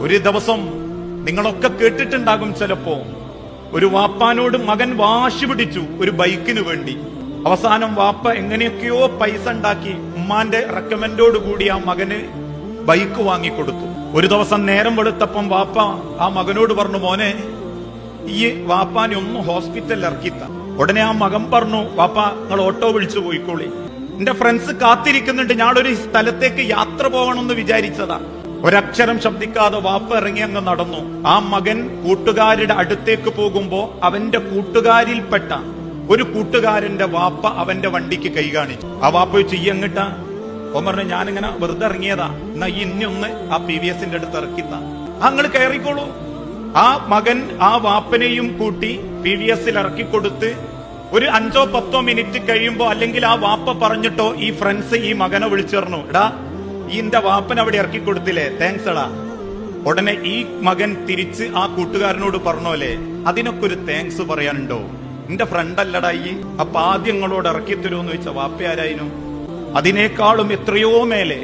ഒരു ദിവസം നിങ്ങളൊക്കെ കേട്ടിട്ടുണ്ടാകും ചിലപ്പോ, ഒരു വാപ്പാനോട് മകൻ വാശി പിടിച്ചു ഒരു ബൈക്കിന് വേണ്ടി. അവസാനം വാപ്പ എങ്ങനെയൊക്കെയോ പൈസ ഉണ്ടാക്കി ഉമ്മാന്റെ റെക്കമെൻഡോട് കൂടി ആ മകന് ബൈക്ക് വാങ്ങിക്കൊടുത്തു. ഒരു ദിവസം നേരം വെളുത്തപ്പം വാപ്പ ആ മകനോട് പറഞ്ഞു, മോനെ ഈ വാപ്പാനെ ഒന്ന് ഹോസ്പിറ്റലിൽ ഇറക്കിത്ത. ഉടനെ ആ മകൻ പറഞ്ഞു, വാപ്പ നിങ്ങൾ ഓട്ടോ വിളിച്ചു പോയിക്കോളി, എന്റെ ഫ്രണ്ട്സ് കാത്തിരിക്കുന്നുണ്ട്, ഞാനൊരു സ്ഥലത്തേക്ക് യാത്ര പോകണമെന്ന് വിചാരിച്ചതാ. ഒരക്ഷരം ശബ്ദിക്കാതെ വാപ്പ ഇറങ്ങി അങ്ങ് നടന്നു. ആ മകൻ കൂട്ടുകാരുടെ അടുത്തേക്ക് പോകുമ്പോ അവന്റെ കൂട്ടുകാരിൽപ്പെട്ട ഒരു കൂട്ടുകാരന്റെ വാപ്പ അവന്റെ വണ്ടിക്ക് കൈ കാണിച്ചു. ആ വാപ്പ ചോദിച്ചു, ഈ എങ്ങിട്ടാ? ഓൻ പറഞ്ഞു, ഞാനിങ്ങനെ വെറുതെ ഇറങ്ങിയതാ, എന്നാ ഈ ഇനിയൊന്ന് ആ PVSന്റെ അടുത്ത് ഇറക്കിത്താ. നിങ്ങൾ കയറിക്കോളൂ. ആ മകൻ ആ വാപ്പനെയും കൂട്ടി PVSൽ ഇറക്കിക്കൊടുത്ത് ഒരു 5-10 മിനിറ്റ് കഴിയുമ്പോ, അല്ലെങ്കിൽ ആ വാപ്പ പറഞ്ഞിട്ടോ, ഈ ഫ്രണ്ട്സ് ഈ മകനെ വിളിച്ചു പറഞ്ഞു, എടാ ഈന്റെ വാപ്പൻ അവിടെ ഇറക്കിക്കൊടുത്തില്ലേ, താങ്ക്സ് എടാ. ഉടനെ ഈ മകൻ തിരിച്ച് ആ കൂട്ടുകാരനോട് പറഞ്ഞോലെ, അതിനൊക്കെ ഒരു താങ്ക്സ് പറയാനുണ്ടോ, എന്റെ ഫ്രണ്ട് അല്ലടാ ഈ, അപ്പൊ ആദ്യം നിങ്ങളോട് ഇറക്കി തരുമെന്ന് ചോദിച്ച വാപ്പ ആരായിരുന്നു? അതിനേക്കാളും എത്രയോ മേലെ